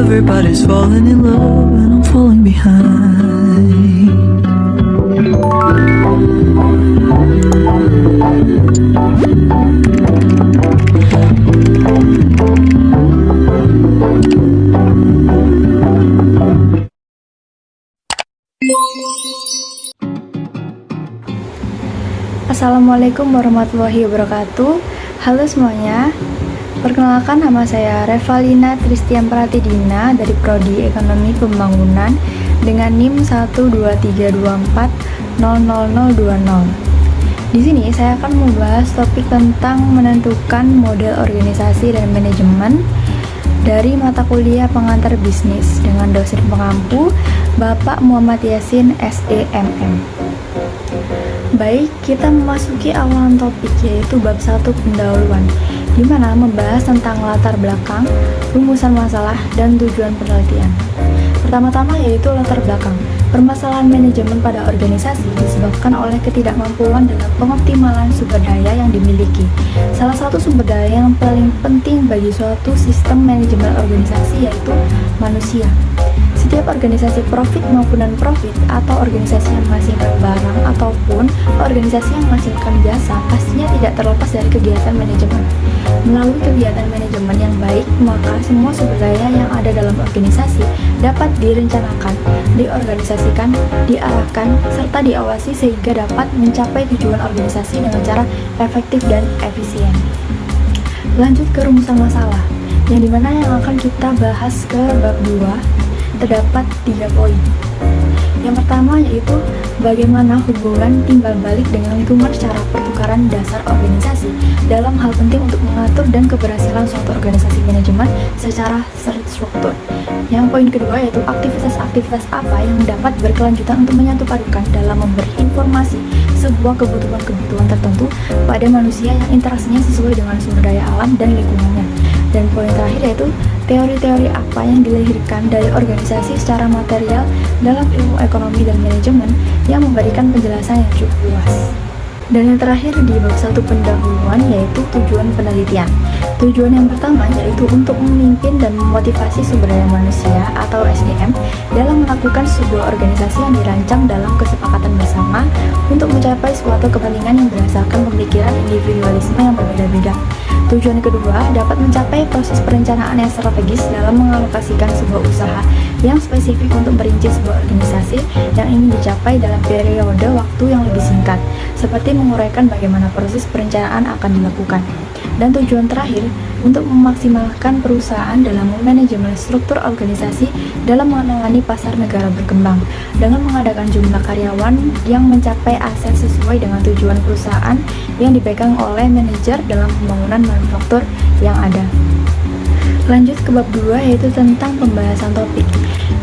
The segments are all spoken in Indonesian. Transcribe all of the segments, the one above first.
Everybody's falling in love and I'm falling behind. Assalamualaikum warahmatullahi wabarakatuh. Halo semuanya. Perkenalkan, nama saya Revalina Tristian Pratidina dari Prodi Ekonomi Pembangunan dengan NIM 12324000020. Di sini saya akan membahas topik tentang menentukan model organisasi dan manajemen dari mata kuliah pengantar bisnis dengan dosen pengampu Bapak Muhammad Yasin SEMM. Baik, kita memasuki awalan topik, yaitu bab 1 pendahuluan, di mana membahas tentang latar belakang, rumusan masalah, dan tujuan penelitian. Pertama-tama yaitu latar belakang. Permasalahan manajemen pada organisasi disebabkan oleh ketidakmampuan dalam pengoptimalan sumber daya yang dimiliki. Salah satu sumber daya yang paling penting bagi suatu sistem manajemen organisasi yaitu manusia. Setiap organisasi profit maupun non-profit atau organisasi yang menghasilkan barang ataupun organisasi yang menghasilkan jasa pastinya tidak terlepas dari kegiatan manajemen. Melalui kegiatan manajemen yang baik, maka semua sumber daya yang ada dalam organisasi dapat direncanakan, diorganisasikan, diarahkan, serta diawasi sehingga dapat mencapai tujuan organisasi dengan cara efektif dan efisien. Lanjut ke rumusan masalah, yang dimana yang akan kita bahas ke bab 2. Terdapat 3 poin. Yang pertama yaitu bagaimana hubungan timbal balik dengan lingkungan secara pertukaran dasar organisasi dalam hal penting untuk mengatur dan keberhasilan suatu organisasi manajemen secara terstruktur. Yang poin kedua yaitu aktivitas-aktivitas apa yang dapat berkelanjutan untuk menyatupadukan dalam memberi informasi sebuah kebutuhan-kebutuhan tertentu pada manusia yang interaksinya sesuai dengan sumber daya alam dan lingkungannya. Dan poin terakhir yaitu teori-teori apa yang dilahirkan dari organisasi secara material dalam ilmu ekonomi dan manajemen yang memberikan penjelasan yang cukup luas. Dan yang terakhir di bab 1 pendahuluan yaitu tujuan penelitian. Tujuan yang pertama yaitu untuk memimpin dan memotivasi sumber daya manusia atau SDM dalam melakukan sebuah organisasi yang dirancang dalam kesepakatan bersama untuk mencapai suatu kepentingan yang berdasarkan pemikiran individualisme yang berbeda-beda. Tujuan kedua dapat mencapai proses perencanaan yang strategis dalam mengalokasikan sebuah usaha yang spesifik untuk merinci sebuah organisasi yang ingin dicapai dalam periode waktu yang lebih singkat, seperti menguraikan bagaimana proses perencanaan akan dilakukan. Dan tujuan terakhir, untuk memaksimalkan perusahaan dalam manajemen struktur organisasi dalam menangani pasar negara berkembang, dengan mengadakan jumlah karyawan yang mencapai aset sesuai dengan tujuan perusahaan yang dipegang oleh manajer dalam pembangunan manufaktur yang ada. Lanjut ke bab 2 yaitu tentang pembahasan topik.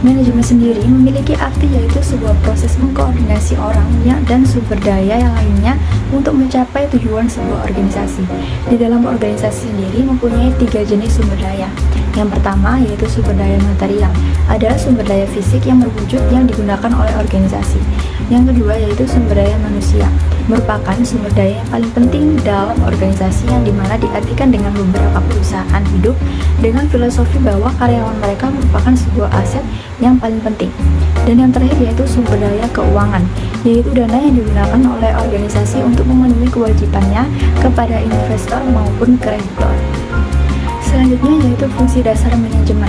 Manajemen sendiri memiliki arti yaitu sebuah proses mengkoordinasi orang dan sumber daya yang lainnya untuk mencapai tujuan sebuah organisasi. Di dalam organisasi sendiri mempunyai 3 jenis sumber daya. Yang pertama yaitu sumber daya material, adalah sumber daya fisik yang berwujud yang digunakan oleh organisasi. Yang kedua yaitu sumber daya manusia, merupakan sumber daya yang paling penting dalam organisasi yang dimana diartikan dengan beberapa perusahaan hidup dengan filosofi bahwa karyawan mereka merupakan sebuah aset yang paling penting. Dan yang terakhir yaitu sumber daya keuangan, yaitu dana yang digunakan oleh organisasi untuk memenuhi kewajibannya kepada investor maupun kreditor. Selanjutnya yaitu fungsi dasar manajemen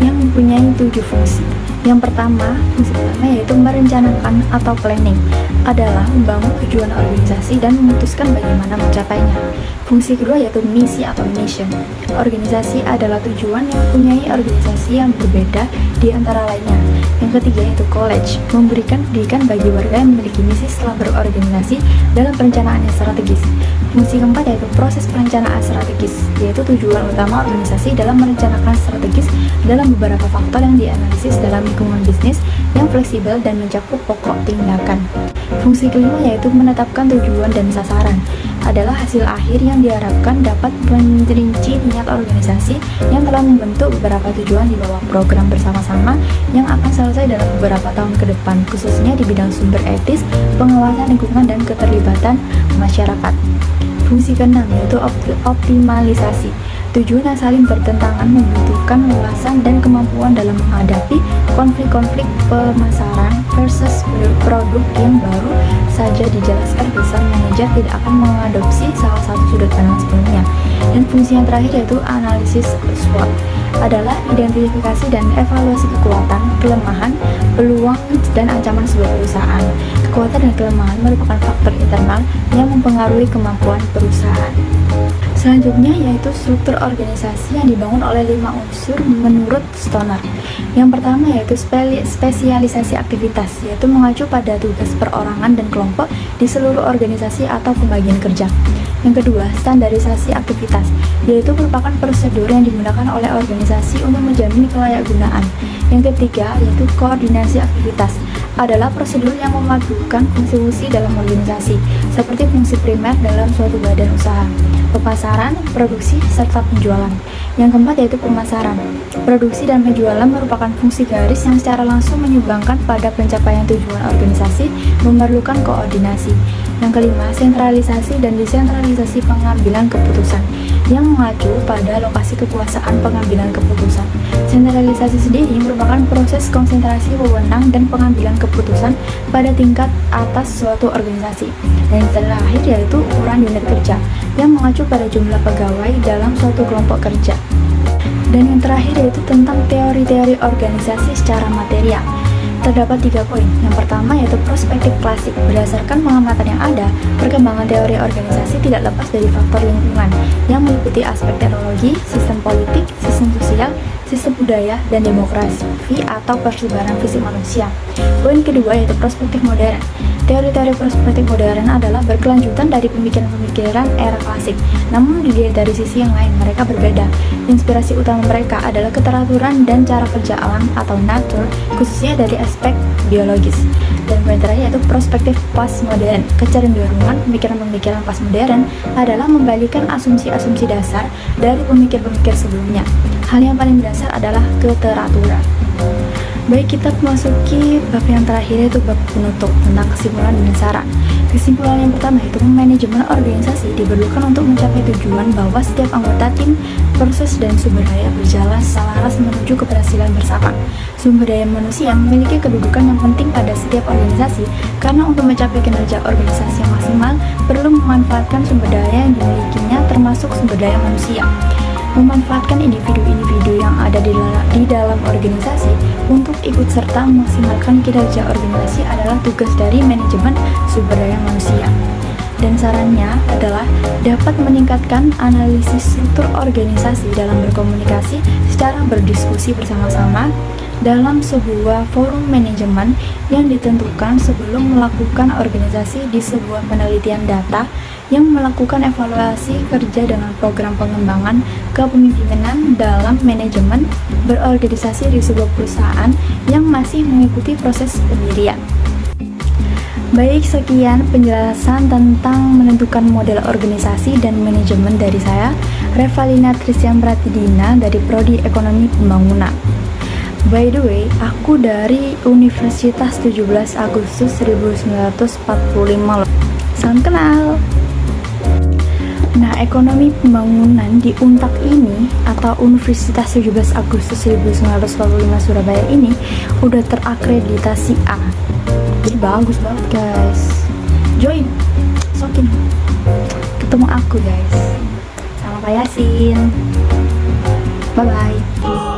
yang mempunyai 7 fungsi. Yang pertama, fungsi pertama yaitu merencanakan atau planning, adalah membangun tujuan organisasi dan memutuskan bagaimana mencapainya. Fungsi kedua yaitu misi atau mission. Organisasi adalah tujuan yang mempunyai organisasi yang berbeda di antara lainnya. Yang ketiga yaitu college, memberikan pendidikan bagi warga yang memiliki misi setelah berorganisasi dalam perencanaan yang strategis. Fungsi keempat yaitu proses perencanaan strategis, yaitu tujuan utama organisasi dalam merencanakan strategis dalam beberapa faktor yang dianalisis dalam lingkungan bisnis yang fleksibel dan mencakup pokok tindakan. Fungsi kelima yaitu menetapkan tujuan dan sasaran, adalah hasil akhir yang diharapkan dapat merinci niat organisasi yang telah membentuk beberapa tujuan di bawah program bersama-sama yang akan selesai dalam beberapa tahun ke depan, khususnya di bidang sumber etis, pengawasan lingkungan, dan keterlibatan masyarakat. Fungsi keenam yaitu optimalisasi. Tujuan yang saling bertentangan membutuhkan wawasan dan kemampuan dalam menghadapi konflik-konflik pemasaran versus produk yang baru saja dijelaskan besar manajer tidak akan mengadopsi salah satu sudut pandang sebelumnya. Dan fungsi yang terakhir yaitu analisis SWOT adalah identifikasi dan evaluasi kekuatan, kelemahan, peluang, dan ancaman sebuah perusahaan. Kekuatan dan kelemahan merupakan faktor internal yang mempengaruhi kemampuan perusahaan. Selanjutnya yaitu struktur organisasi yang dibangun oleh 5 unsur menurut Stoner. Yang pertama yaitu spesialisasi aktivitas, yaitu mengacu pada tugas perorangan dan kelompok di seluruh organisasi atau pembagian kerja. Yang kedua, standarisasi aktivitas, yaitu merupakan prosedur yang digunakan oleh organisasi untuk menjamin kelayakgunaan. Yang ketiga, yaitu koordinasi aktivitas, adalah prosedur yang memadukan fungsi-fungsi dalam organisasi, seperti fungsi primer dalam suatu badan usaha, pemasaran, produksi, serta penjualan. Yang keempat yaitu pemasaran. Produksi dan penjualan merupakan fungsi garis yang secara langsung menyumbangkan pada pencapaian tujuan organisasi, memerlukan koordinasi. Yang kelima, sentralisasi dan desentralisasi pengambilan keputusan, yang mengacu pada lokasi kekuasaan pengambilan keputusan. Sentralisasi sendiri merupakan proses konsentrasi wewenang dan pengambilan keputusan pada tingkat atas suatu organisasi. Dan yang terakhir yaitu ukuran unit kerja, yang mengacu pada jumlah pegawai dalam suatu kelompok kerja. Dan yang terakhir yaitu tentang teori-teori organisasi secara material. Terdapat 3 poin. Yang pertama yaitu perspektif klasik. Berdasarkan pengamatan yang ada, perkembangan teori organisasi tidak lepas dari faktor lingkungan yang meliputi aspek teknologi, sistem politik, sistem sosial, sistem budaya, dan demografi atau persebaran fisik manusia. Poin kedua yaitu perspektif modern. Teori-teori perspektif modern adalah berkelanjutan dari pemikiran-pemikiran era klasik. Namun dilihat dari sisi yang lain, mereka berbeda. Inspirasi utama mereka adalah keteraturan dan cara kerja alam atau nature, khususnya dari aspek biologis. Dan poin terakhir yaitu perspektif postmodern. Kecenderungan pemikiran-pemikiran postmodern adalah membalikan asumsi-asumsi dasar dari pemikir-pemikir sebelumnya. Hal yang paling mendasar adalah keteraturan. Baik, kita memasuki bab yang terakhir yaitu bab penutup tentang kesimpulan dan saran. Kesimpulan yang pertama yaitu manajemen organisasi diperlukan untuk mencapai tujuan bahwa setiap anggota tim, proses, dan sumber daya berjalan selaras menuju keberhasilan bersama. Sumber daya manusia memiliki kedudukan yang penting pada setiap organisasi karena untuk mencapai kinerja organisasi yang maksimal perlu memanfaatkan sumber daya yang dimilikinya termasuk sumber daya manusia. Memanfaatkan individu-individu yang ada di dalam organisasi untuk ikut serta memaksimalkan kinerja organisasi adalah tugas dari manajemen sumber daya manusia. Dan sarannya adalah dapat meningkatkan analisis struktur organisasi dalam berkomunikasi secara berdiskusi bersama-sama dalam sebuah forum manajemen yang ditentukan sebelum melakukan organisasi di sebuah penelitian data yang melakukan evaluasi kerja dengan program pengembangan kepemimpinan dalam manajemen berorganisasi di sebuah perusahaan yang masih mengikuti proses pendirian. Baik, sekian penjelasan tentang menentukan model organisasi dan manajemen dari saya, Revalina Trisyan Pratidina dari Prodi Ekonomi Pembangunan. By the way, aku dari Universitas 17 Agustus 1945 loh. Salam kenal. Nah, ekonomi pembangunan di Untak ini atau Universitas 17 Agustus 1945 Surabaya ini udah terakreditasi A. Jadi bagus banget guys. Join, sokin. Ketemu aku guys. Sama Pak Yasin. Bye bye.